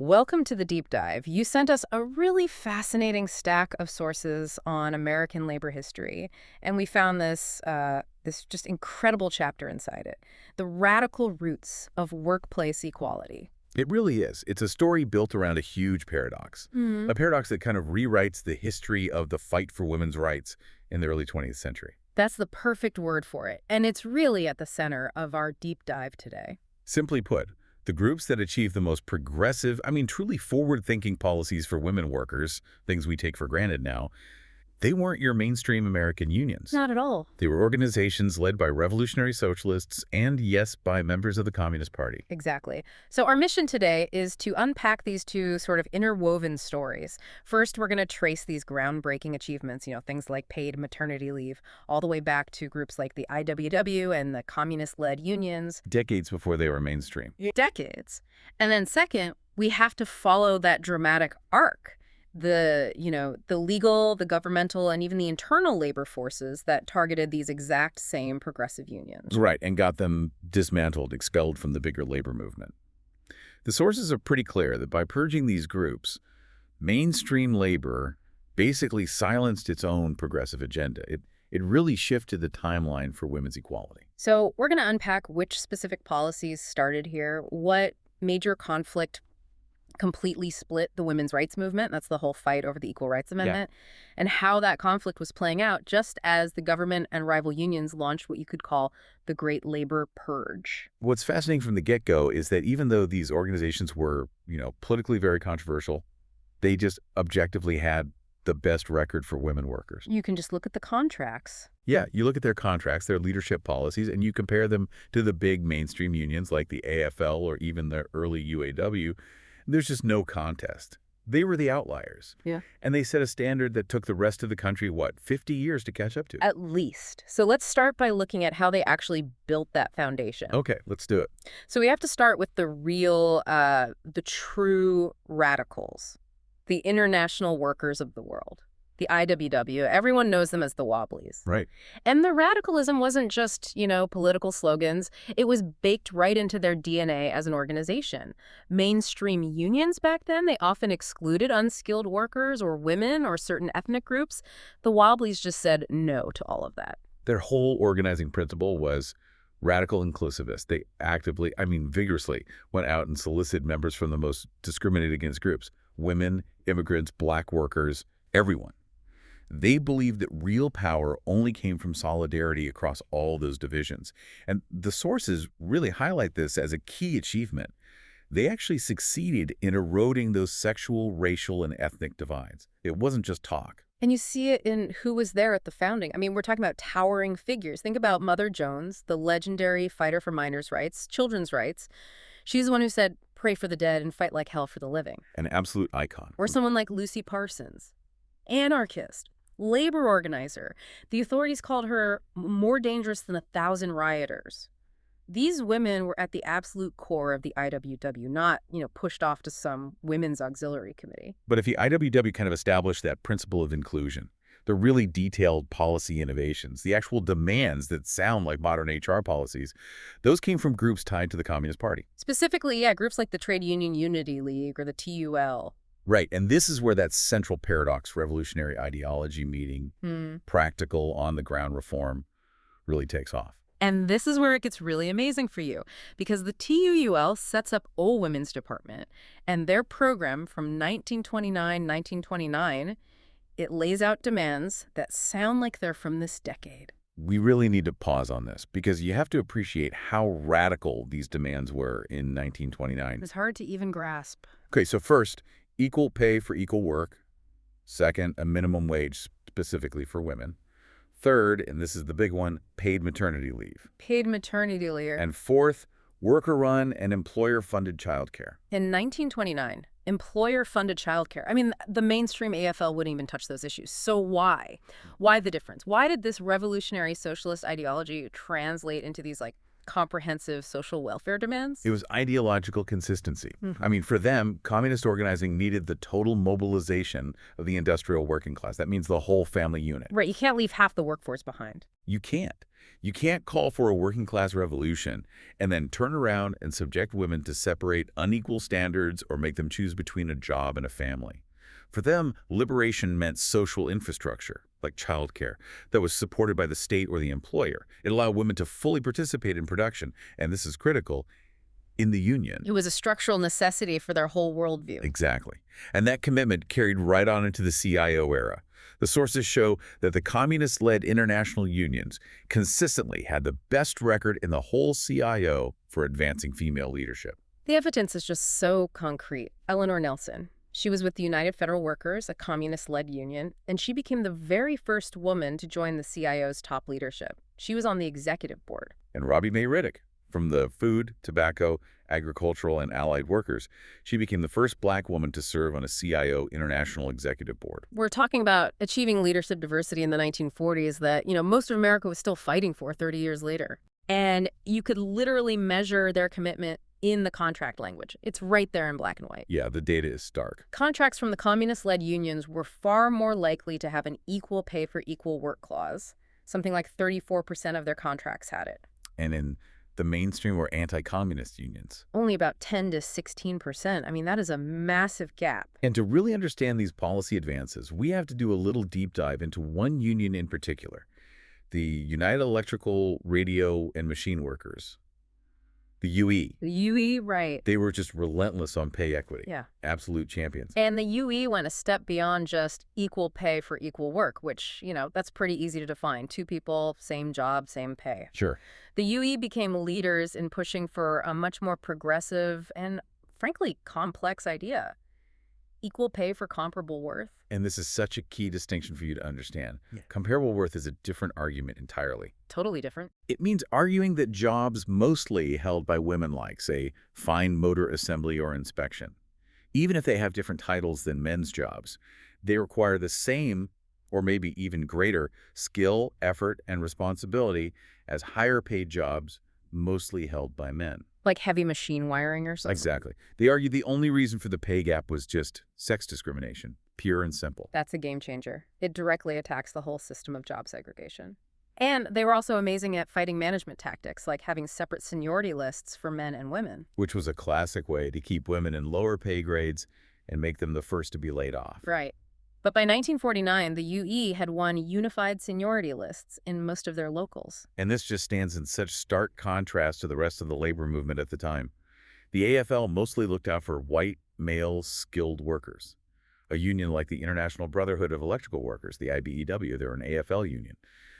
Welcome to the deep dive. You sent us a really fascinating stack of sources on American labor history, and we found this just incredible chapter inside it, the radical roots of workplace equality. It really is. It's a story built around a huge paradox. Hmm. A paradox that kind of rewrites the history of the fight for women's rights in the early 20th century. That's the perfect word for it, and it's really at the center of our deep dive today. Simply put, the groups that achieve the most progressive, truly forward-thinking policies for women workers, things we take for granted now, they weren't your mainstream American unions. Not at all. They were organizations led by revolutionary socialists and, yes, by members of the Communist Party. Exactly. So our mission today is to unpack these two sort of interwoven stories. First, we're going to trace these groundbreaking achievements, things like paid maternity leave, all the way back to groups like the IWW and the communist-led unions. Decades before they were mainstream. Decades. And then second, we have to follow that dramatic arc. The legal, the governmental, and even the internal labor forces that targeted these exact same progressive unions. Right, and got them dismantled, expelled from the bigger labor movement. The sources are pretty clear that by purging these groups, mainstream labor basically silenced its own progressive agenda. It really shifted the timeline for women's equality. So we're going to unpack which specific policies started here, what major conflict completely split the women's rights movement. That's the whole fight over the Equal Rights Amendment, and how that conflict was playing out just as the government and rival unions launched what you could call the Great Labor Purge. What's fascinating from the get-go is that even though these organizations were, politically very controversial, they just objectively had the best record for women workers. You can just look at the contracts. Yeah, you look at their contracts, their leadership policies, and you compare them to the big mainstream unions like the AFL or even the early UAW. There's just no contest. They were the outliers. Yeah. And they set a standard that took the rest of the country, 50 years to catch up to? At least. So let's start by looking at how they actually built that foundation. Okay, let's do it. So we have to start with the true radicals, the international workers of the world, the IWW. Everyone knows them as the Wobblies. Right. And the radicalism wasn't just, political slogans. It was baked right into their DNA as an organization. Mainstream unions back then, they often excluded unskilled workers or women or certain ethnic groups. The Wobblies just said no to all of that. Their whole organizing principle was radical inclusivist. They actively, vigorously went out and solicited members from the most discriminated against groups: women, immigrants, black workers, everyone. They believed that real power only came from solidarity across all those divisions. And the sources really highlight this as a key achievement. They actually succeeded in eroding those sexual, racial, and ethnic divides. It wasn't just talk. And you see it in who was there at the founding. We're talking about towering figures. Think about Mother Jones, the legendary fighter for minors' rights, children's rights. She's the one who said, "Pray for the dead and fight like hell for the living." An absolute icon. Or someone like Lucy Parsons, anarchist, labor organizer. The authorities called her more dangerous than 1,000 rioters. These women were at the absolute core of the IWW, not, pushed off to some women's auxiliary committee. But if the IWW kind of established that principle of inclusion, the really detailed policy innovations, the actual demands that sound like modern HR policies, those came from groups tied to the Communist Party. Specifically, groups like the Trade Union Unity League or the TUL. Right, and this is where that central paradox revolutionary ideology meeting practical, on-the-ground reform really takes off. And this is where it gets really amazing for you, because the TUL sets up All Women's Department, and their program from 1929, it lays out demands that sound like they're from this decade. We really need to pause on this, because you have to appreciate how radical these demands were in 1929. It's hard to even grasp. Okay, so first, equal pay for equal work. Second, a minimum wage specifically for women. Third, and this is the big one, paid maternity leave. Paid maternity leave. And fourth, worker-run and employer-funded childcare. In 1929, employer-funded childcare. The mainstream AFL wouldn't even touch those issues. So why? Why the difference? Why did this revolutionary socialist ideology translate into these, comprehensive social welfare demands? It was ideological consistency. For them, communist organizing needed the total mobilization of the industrial working class. That means the whole family unit. Right. You can't leave half the workforce behind. You can't. You can't call for a working-class revolution and then turn around and subject women to separate unequal standards or make them choose between a job and a family. For them, liberation meant social infrastructure, like childcare, that was supported by the state or the employer. It allowed women to fully participate in production, and this is critical, in the union. It was a structural necessity for their whole worldview. Exactly. And that commitment carried right on into the CIO era. The sources show that the communist-led international unions consistently had the best record in the whole CIO for advancing female leadership. The evidence is just so concrete. Eleanor Nelson. She was with the United Federal Workers, a communist-led union, and she became the very first woman to join the CIO's top leadership. She was on the executive board. And Robbie May Riddick, from the food, tobacco, agricultural, and allied workers, she became the first black woman to serve on a CIO international executive board. We're talking about achieving leadership diversity in the 1940s that, most of America was still fighting for 30 years later. And you could literally measure their commitment in the contract language. It's right there in black and white. Yeah, the data is stark. Contracts from the communist-led unions were far more likely to have an equal pay for equal work clause. Something like 34% of their contracts had it. And in the mainstream were anti-communist unions. Only about 10 to 16%. I mean, that is a massive gap. And to really understand these policy advances, we have to do a little deep dive into one union in particular, the United Electrical, Radio, and Machine Workers, the UE. The UE, right. They were just relentless on pay equity. Yeah. Absolute champions. And the UE went a step beyond just equal pay for equal work, which, that's pretty easy to define. Two people, same job, same pay. Sure. The UE became leaders in pushing for a much more progressive and, frankly, complex idea. Equal pay for comparable worth. And this is such a key distinction for you to understand. Yeah. Comparable worth is a different argument entirely. Totally different. It means arguing that jobs mostly held by women like, say, fine motor assembly or inspection, even if they have different titles than men's jobs, they require the same or maybe even greater skill, effort, and responsibility as higher paid jobs mostly held by men. Like heavy machine wiring or something? Exactly. They argue the only reason for the pay gap was just sex discrimination, pure and simple. That's a game changer. It directly attacks the whole system of job segregation. And they were also amazing at fighting management tactics, like having separate seniority lists for men and women. Which was a classic way to keep women in lower pay grades and make them the first to be laid off. Right. But by 1949, the UE had won unified seniority lists in most of their locals. And this just stands in such stark contrast to the rest of the labor movement at the time. The AFL mostly looked out for white, male, skilled workers. A union like the International Brotherhood of Electrical Workers, the IBEW, they're an AFL union.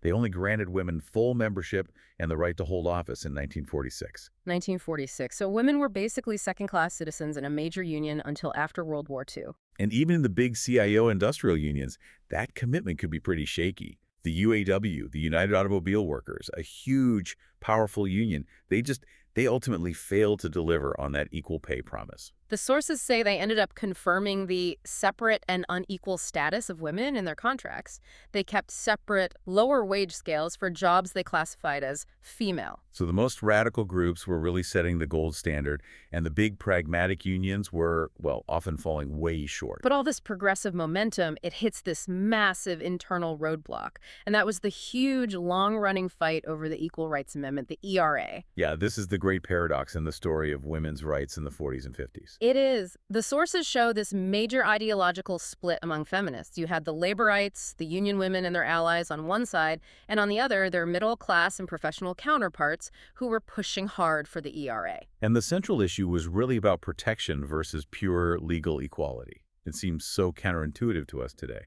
They only granted women full membership and the right to hold office in 1946. 1946. So women were basically second-class citizens in a major union until after World War II. And even in the big CIO industrial unions, that commitment could be pretty shaky. The UAW, the United Automobile Workers, a huge, powerful union, they ultimately failed to deliver on that equal pay promise. The sources say they ended up confirming the separate and unequal status of women in their contracts. They kept separate, lower wage scales for jobs they classified as female. So the most radical groups were really setting the gold standard, and the big pragmatic unions were, well, often falling way short. But all this progressive momentum, it hits this massive internal roadblock. And that was the huge, long-running fight over the Equal Rights Amendment, the ERA. Yeah, this is the great paradox in the story of women's rights in the 40s and 50s. It is. The sources show this major ideological split among feminists. You had the laborites, the union women and their allies on one side, and on the other, their middle-class and professional counterparts who were pushing hard for the ERA. And the central issue was really about protection versus pure legal equality. It seems so counterintuitive to us today.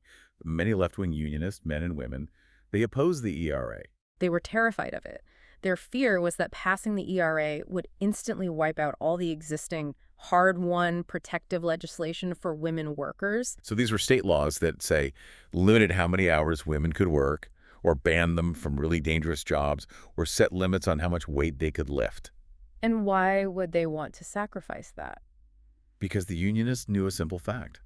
Many left-wing unionists, men and women, they opposed the ERA. They were terrified of it. Their fear was that passing the ERA would instantly wipe out all the existing hard-won protective legislation for women workers. So these were state laws that, say, limited how many hours women could work, or banned them from really dangerous jobs, or set limits on how much weight they could lift. And why would they want to sacrifice that? Because the unionists knew a simple fact.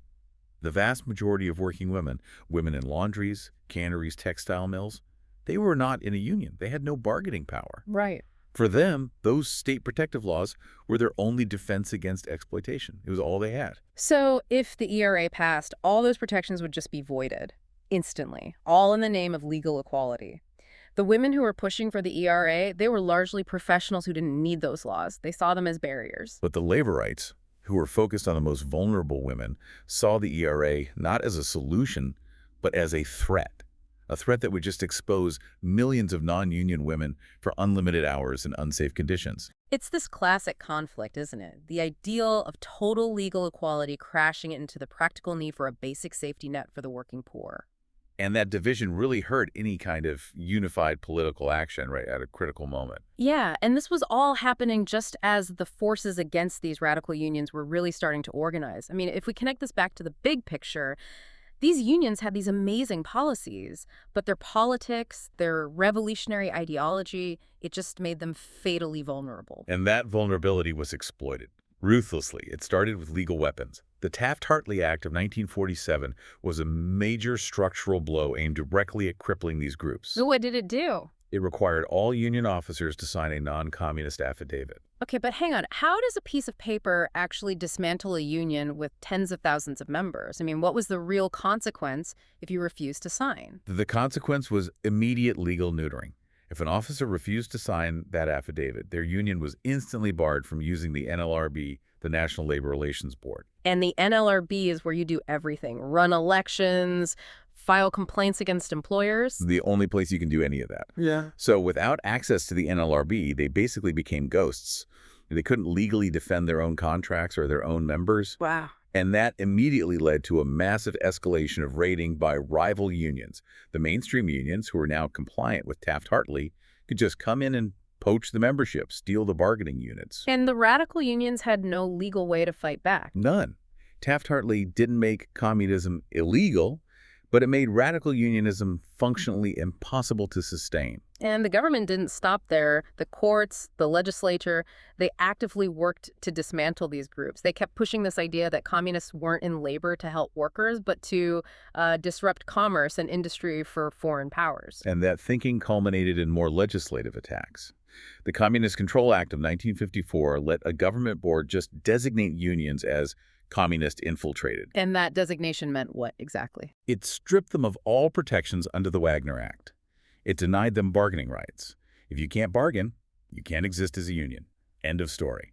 The vast majority of working women, women in laundries, canneries, textile mills, they were not in a union. They had no bargaining power. Right. For them, those state protective laws were their only defense against exploitation. It was all they had. So if the ERA passed, all those protections would just be voided instantly, all in the name of legal equality. The women who were pushing for the ERA, they were largely professionals who didn't need those laws. They saw them as barriers. But the labor rights, who were focused on the most vulnerable women, saw the ERA not as a solution, but as a threat that would just expose millions of non-union women for unlimited hours and unsafe conditions. It's this classic conflict, isn't it? The ideal of total legal equality crashing into the practical need for a basic safety net for the working poor. And that division really hurt any kind of unified political action right at a critical moment. Yeah, and this was all happening just as the forces against these radical unions were really starting to organize. I mean, if we connect this back to the big picture, these unions had these amazing policies, but their politics, their revolutionary ideology, it just made them fatally vulnerable. And that vulnerability was exploited ruthlessly. It started with legal weapons. The Taft-Hartley Act of 1947 was a major structural blow aimed directly at crippling these groups. So what did it do? It required all union officers to sign a non-communist affidavit. Okay, but hang on. How does a piece of paper actually dismantle a union with tens of thousands of members? I mean, what was the real consequence if you refused to sign? The consequence was immediate legal neutering. If an officer refused to sign that affidavit, their union was instantly barred from using the NLRB, the National Labor Relations Board. And the NLRB is where you do everything. Run elections, file complaints against employers. The only place you can do any of that. Yeah. So without access to the NLRB, they basically became ghosts. They couldn't legally defend their own contracts or their own members. Wow. And that immediately led to a massive escalation of raiding by rival unions. The mainstream unions, who were now compliant with Taft-Hartley, could just come in and poach the membership, steal the bargaining units. And the radical unions had no legal way to fight back. None. Taft-Hartley didn't make communism illegal, but it made radical unionism functionally impossible to sustain. And the government didn't stop there. The courts, the legislature, they actively worked to dismantle these groups. They kept pushing this idea that communists weren't in labor to help workers, but to disrupt commerce and industry for foreign powers. And that thinking culminated in more legislative attacks. The Communist Control Act of 1954 let a government board just designate unions as communist infiltrated. And that designation meant what exactly? It stripped them of all protections under the Wagner Act. It denied them bargaining rights. If you can't bargain, you can't exist as a union. End of story.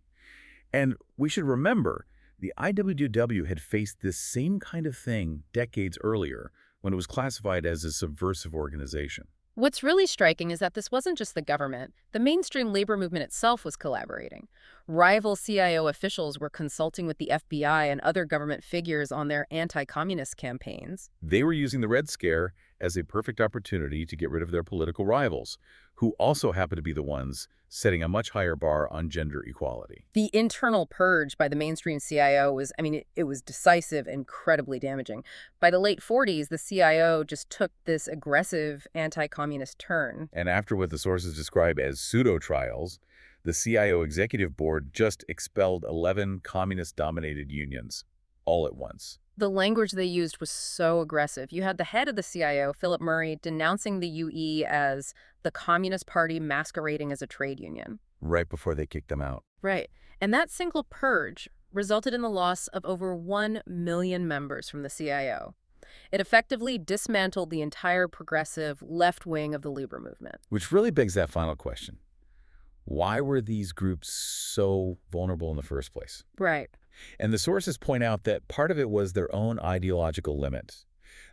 And we should remember, the IWW had faced this same kind of thing decades earlier when it was classified as a subversive organization. What's really striking is that this wasn't just the government. The mainstream labor movement itself was collaborating. Rival CIO officials were consulting with the FBI and other government figures on their anti-communist campaigns. They were using the Red Scare as a perfect opportunity to get rid of their political rivals, who also happened to be the ones setting a much higher bar on gender equality. The internal purge by the mainstream CIO was, it was decisive, incredibly damaging. By the late 40s, the CIO just took this aggressive anti-communist turn. And after what the sources describe as pseudo-trials, the CIO executive board just expelled 11 communist-dominated unions all at once. The language they used was so aggressive. You had the head of the CIO, Philip Murray, denouncing the UE as the Communist Party masquerading as a trade union. Right before they kicked them out. Right. And that single purge resulted in the loss of over 1 million members from the CIO. It effectively dismantled the entire progressive left wing of the labor movement. Which really begs that final question. Why were these groups so vulnerable in the first place? Right. And the sources point out that part of it was their own ideological limits.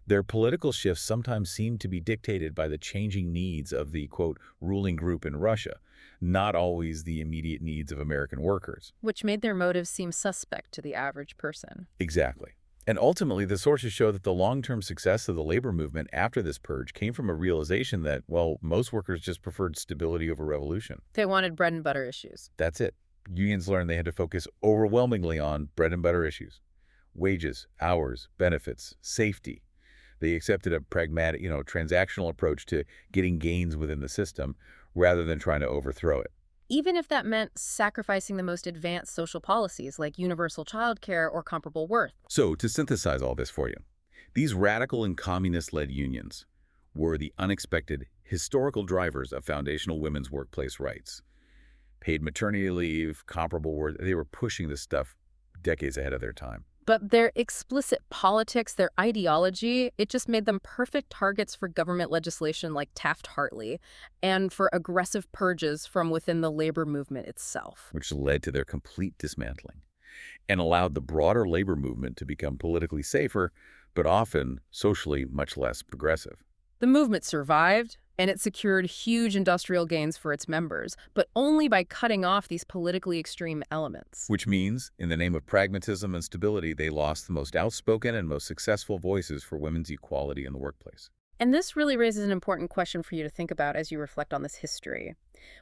Their political shifts sometimes seemed to be dictated by the changing needs of the, quote, ruling group in Russia, not always the immediate needs of American workers. Which made their motives seem suspect to the average person. Exactly. And ultimately, the sources show that the long-term success of the labor movement after this purge came from a realization that, well, most workers just preferred stability over revolution. They wanted bread and butter issues. That's it. Unions learned they had to focus overwhelmingly on bread and butter issues. Wages, hours, benefits, safety. They accepted a pragmatic, transactional approach to getting gains within the system rather than trying to overthrow it. Even if that meant sacrificing the most advanced social policies like universal child care or comparable worth. So, to synthesize all this for you, these radical and communist-led unions were the unexpected historical drivers of foundational women's workplace rights. Paid maternity leave, comparable worth, they were pushing this stuff decades ahead of their time. But their explicit politics, their ideology, it just made them perfect targets for government legislation like Taft-Hartley and for aggressive purges from within the labor movement itself. which led to their complete dismantling and allowed the broader labor movement to become politically safer, but often socially much less progressive. The movement survived, and it secured huge industrial gains for its members, but only by cutting off these politically extreme elements. Which means, in the name of pragmatism and stability, they lost the most outspoken and most successful voices for women's equality in the workplace. And this really raises an important question for you to think about as you reflect on this history.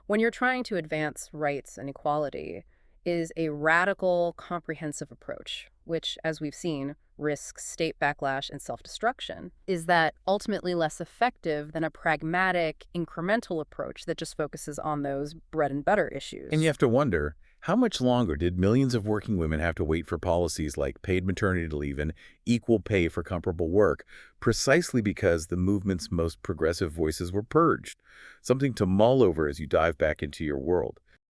When you're trying to advance rights and equality, is a radical, comprehensive approach, which, as we've seen, risks state backlash and self-destruction, is that ultimately less effective than a pragmatic, incremental approach that just focuses on those bread and butter And you issues? have to wonder, how much longer did millions of working women have to wait for policies like paid maternity leave and equal pay for comparable work, precisely because the movement's most progressive voices were purged? Something to mull over as you dive back into your world.